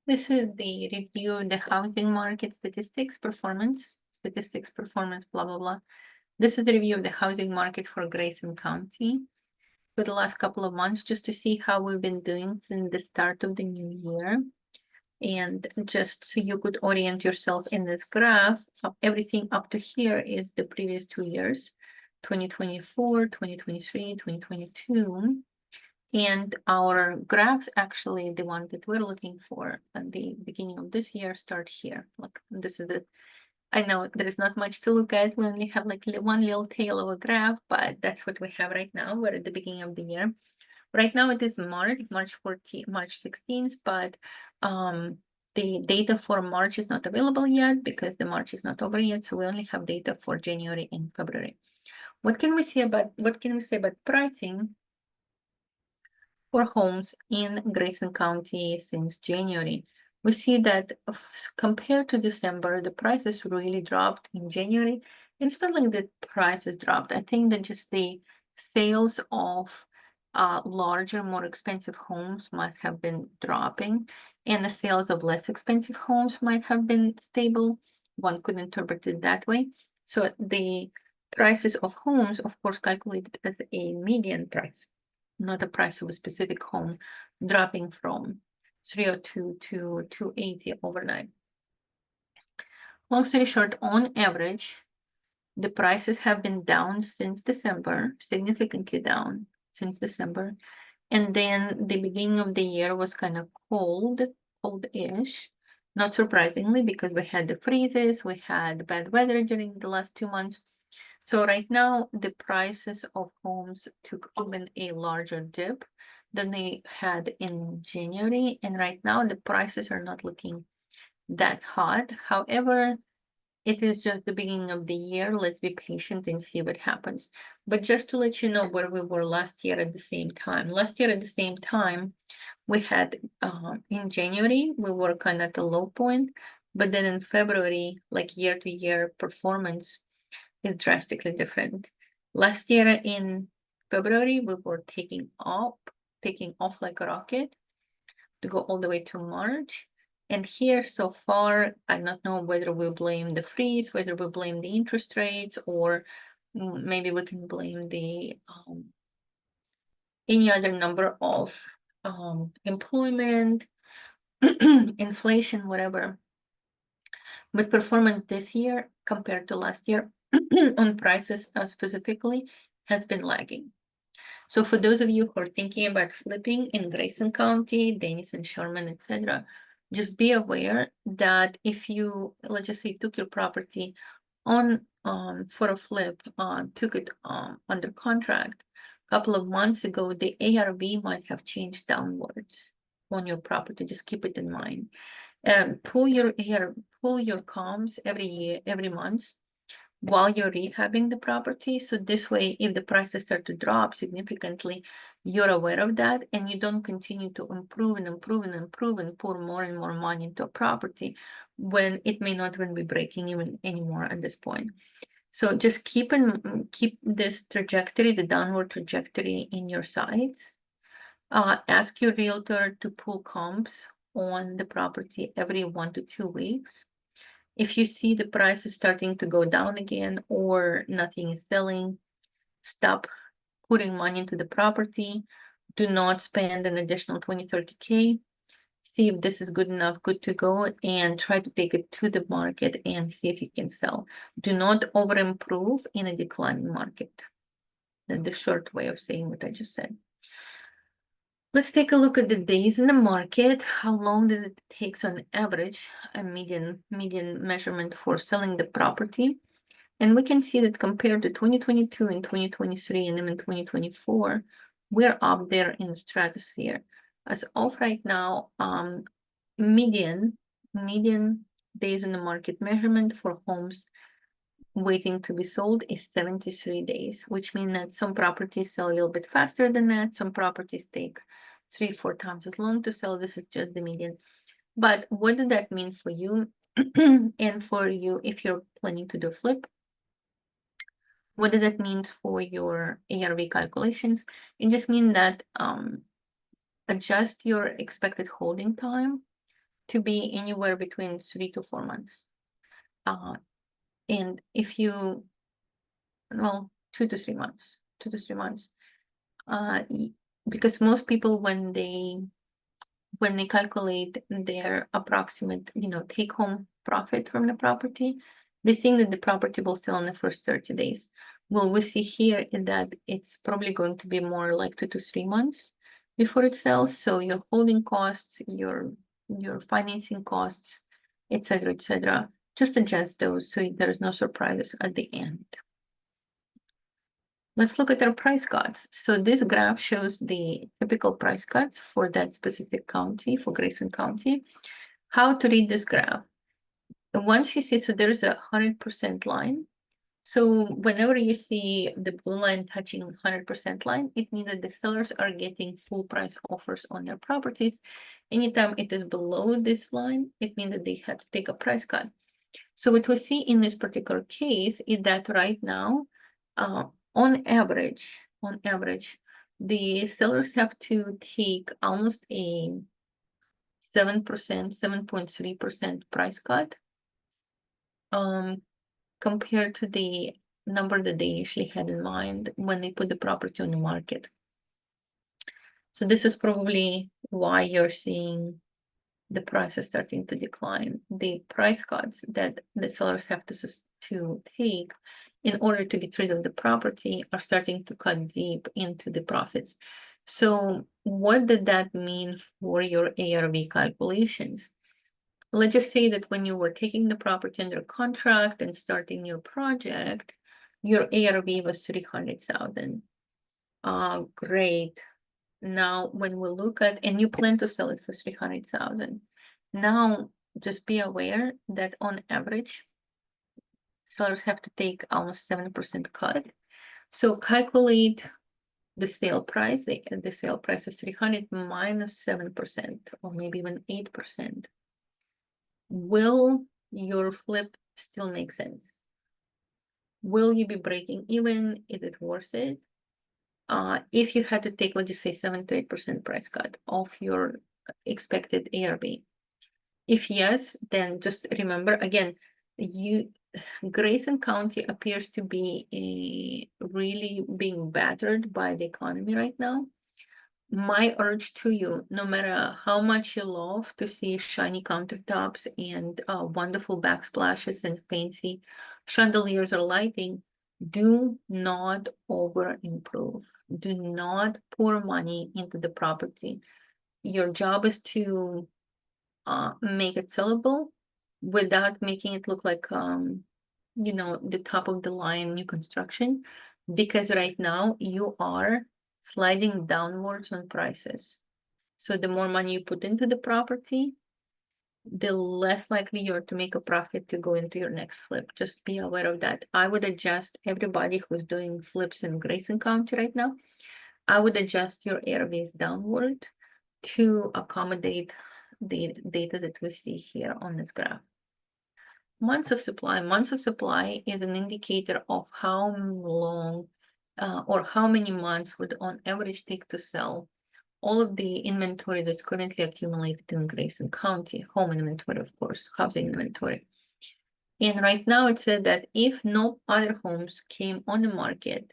This is the review of the housing market statistics, performance, blah, blah, blah. This is the review of the housing market for Grayson County for the last couple of months, just to see how we've been doing since the start of the new year. And just so you could orient yourself in this graph, everything up to here is the previous 2 years, 2024, 2023, 2022. And our graphs, actually, the one that we're looking for at the beginning of this year, start here. Look, this is the, I know there is not much to look at. We only have like one little tail of a graph, but that's what we have right now. We're at the beginning of the year. Right now it is March 14th, March 16th, but the data for March is not available yet because the March is not over yet. So we only have data for January and February. What can we say about pricing for homes in Grayson County since January? We see that compared to December, the prices really dropped in January. And it's not like the prices dropped. I think that just the sales of larger, more expensive homes must have been dropping, and the sales of less expensive homes might have been stable. One could interpret it that way. So the prices of homes, of course, calculated as a median price, not the price of a specific home, dropping from 302 to 280 overnight. Long story short, on average, the prices have been down since December, significantly down since December. And then the beginning of the year was kind of cold-ish, not surprisingly, because we had the freezes, we had bad weather during the last 2 months. So right now, the prices of homes took even a larger dip than they had in January. And right now, the prices are not looking that hot. However, it is just the beginning of the year. Let's be patient and see what happens. But just to let you know where we were last year at the same time. Last year at the same time, we had in January, we were kind of at the low point. But then in February, like year-to-year performance is drastically different. Last year in February, we were taking off like a rocket to go all the way to March. And here so far, I don't know whether we blame the freeze, whether we blame the interest rates, or maybe we can blame the any other number of employment, inflation, whatever. But performance this year compared to last year on prices specifically has been lagging. So for those of you who are thinking about flipping in Grayson County, Denison, Sherman, etc., just be aware that if you, let's just say, took your property on for a flip, took it under contract a couple of months ago, the ARV might have changed downwards on your property. Just keep it in mind. Pull your comps every month while you're rehabbing the property. So this way, if the prices start to drop significantly, you're aware of that and you don't continue to improve and pour more and more money into a property when it may not even be breaking even anymore at this point. So just keep this trajectory, the downward trajectory, in your sights. Ask your realtor to pull comps on the property every 1 to 2 weeks. If you see the price is starting to go down again or nothing is selling, stop putting money into the property. Do not spend an additional 20, 30K. See if this is good enough, good to go, and try to take it to the market and see if you can sell. Do not over improve in a declining market. That's the short way of saying what I just said. Let's take a look at the days in the market. How long does it take on average, a median measurement for selling the property? And we can see that compared to 2022 and 2023 and even 2024, we're up there in the stratosphere. As of right now, median days in the market measurement for homes waiting to be sold is 73 days, which means that some properties sell a little bit faster than that. Some properties take 3-4 times as long to sell. This is just the median. But what does that mean for you? And for you, if you're planning to do flip, what does that mean for your ARV calculations? It just means that adjust your expected holding time to be anywhere between 3 to 4 months. And if you, well, 2 to 3 months, 2 to 3 months, because most people, when they calculate their approximate, take home profit from the property, they think that the property will sell in the first 30 days. Well, we see here that it's probably going to be more like 2 to 3 months before it sells. So your holding costs, your financing costs, etc., just adjust those so there's no surprises at the end. Let's look at our price cuts. So this graph shows the typical price cuts for that specific county, for Grayson County. How to read this graph? Once you see, so there's a 100% line. So whenever you see the blue line touching 100% line, it means that the sellers are getting full price offers on their properties. Anytime it is below this line, it means that they have to take a price cut. So what we see in this particular case is that right now, on average, the sellers have to take almost a 7%, 7.3% price cut, compared to the number that they initially had in mind when they put the property on the market. So this is probably why you're seeing the price is starting to decline. The price cuts that the sellers have to take in order to get rid of the property are starting to cut deep into the profits. So what did that mean for your ARV calculations? Let's just say that when you were taking the property under contract and starting your project, your ARV was 300,000. Great. Now, when we look at, and you plan to sell it for 300,000. Now, just be aware that on average, sellers have to take almost 7% cut. So calculate the sale price. The sale price is 300 minus 7%, or maybe even 8%. Will your flip still make sense? Will you be breaking even? Is it worth it? If you had to take, let's just say, 7 to 8% price cut of your expected ARV. If yes, then just remember again, Grayson County appears to be really being battered by the economy right now. My urge to you, no matter how much you love to see shiny countertops and wonderful backsplashes and fancy chandeliers or lighting, do not over improve. Do not pour money into the property. Your job is to make it sellable without making it look like the top of the line new construction, because right now you are sliding downwards on prices. So the more money you put into the property, the less likely you're to make a profit to go into your next flip. Just be aware of that. I would adjust everybody who's doing flips in Grayson County right now. I would adjust your ARVs downward to accommodate the data that we see here on this graph. Months of supply is an indicator of how long or how many months would on average take to sell all of the inventory that's currently accumulated in Grayson County, home inventory, of course, housing inventory. And right now it said that if no other homes came on the market,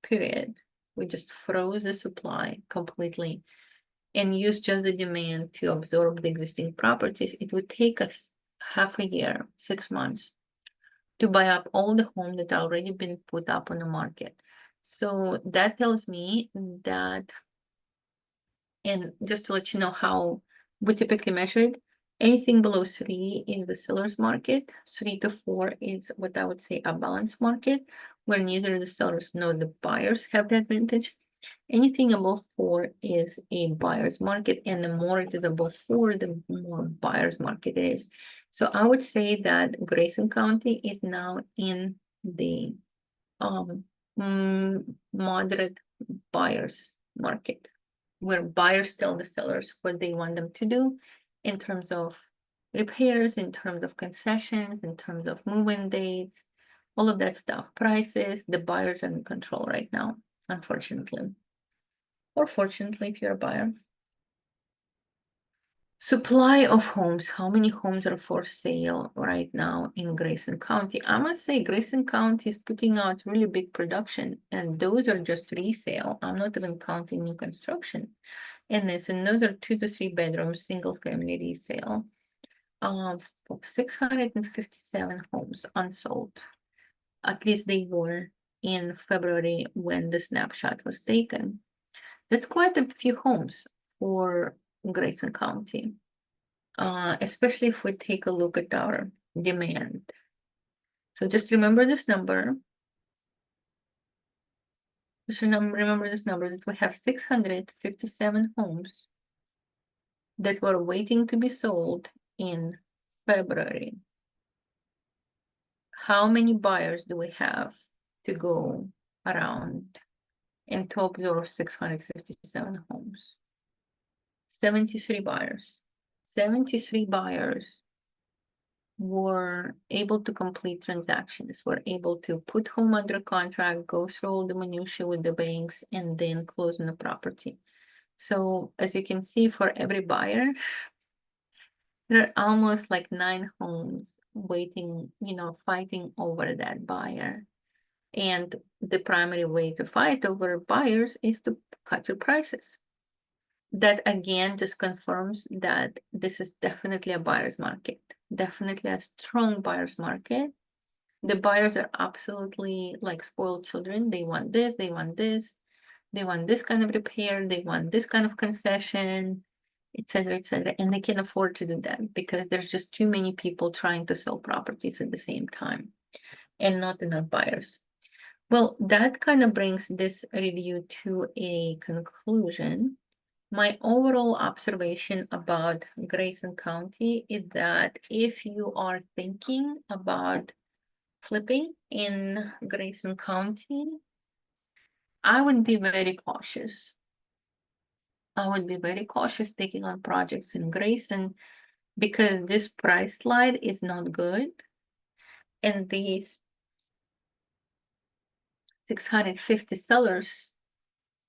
period, we just froze the supply completely and use just the demand to absorb the existing properties, it would take us half a year, 6 months, to buy up all the homes that already been put up on the market. So that tells me that, and just to let you know how we typically measured, anything below 3 is the seller's market, 3 to 4 is what I would say a balanced market, where neither the sellers nor the buyers have the advantage. Anything above 4 is a buyer's market, and the more it is above 4, the more buyer's market it is. So I would say that Grayson County is now in the moderate buyer's market, where buyers tell the sellers what they want them to do in terms of repairs, in terms of concessions, in terms of move-in dates, all of that stuff, prices. The buyers are in control right now, unfortunately. Or fortunately, if you're a buyer. Supply of homes. How many homes are for sale right now in Grayson County? I must say Grayson County is putting out really big production, and those are just resale. I'm not even counting new construction. And there's another 2 to 3 bedroom single family resale of 657 homes unsold. At least they were in February when the snapshot was taken. That's quite a few homes for Grayson County, especially if we take a look at our demand. So just remember this number. Just remember this number that we have 657 homes that were waiting to be sold in February. How many buyers do we have to go around and to absorb 657 homes? 73 buyers. 73 buyers were able to complete transactions, were able to put home under contract, go through all the minutiae with the banks, and then close on the property. So as you can see, for every buyer, there are almost like 9 homes waiting, fighting over that buyer. And the primary way to fight over buyers is to cut your prices. That again just confirms that this is definitely a buyer's market, definitely a strong buyer's market. The buyers are absolutely like spoiled children. They want this, they want this, they want this kind of repair, they want this kind of concession, etc., etc. And they can afford to do that because there's just too many people trying to sell properties at the same time and not enough buyers. Well, that kind of brings this review to a conclusion. My overall observation about Grayson County is that if you are thinking about flipping in Grayson County, I would be very cautious. I would be very cautious taking on projects in Grayson because this price slide is not good. And these 650 sellers,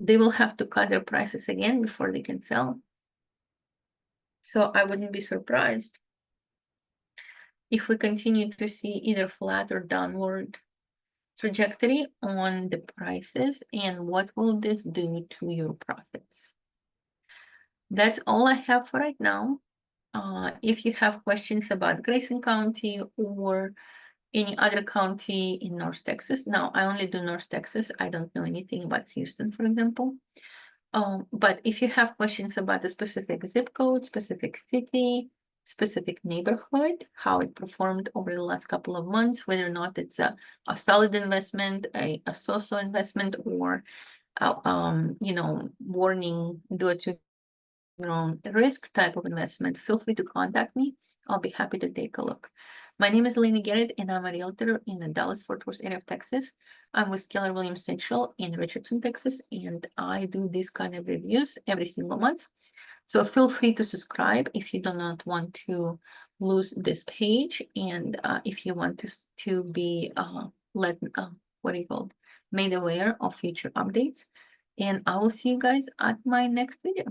they will have to cut their prices again before they can sell. So I wouldn't be surprised if we continue to see either flat or downward trajectory on the prices, and what will this do to your profits? That's all I have for right now. If you have questions about Grayson County or any other county in North Texas, now I only do North Texas. I don't know anything about Houston, for example. But if you have questions about the specific zip code, specific city, specific neighborhood, how it performed over the last couple of months, whether or not it's a solid investment, a so-so investment, or warning, do it to your own risk type of investment, feel free to contact me. I'll be happy to take a look. My name is Elena, and I'm a realtor in the Dallas-Fort Worth area of Texas. I'm with Keller Williams Central in Richardson, Texas, and I do these kind of reviews every single month. So feel free to subscribe if you do not want to lose this page, and if you want to be made aware of future updates. And I will see you guys at my next video.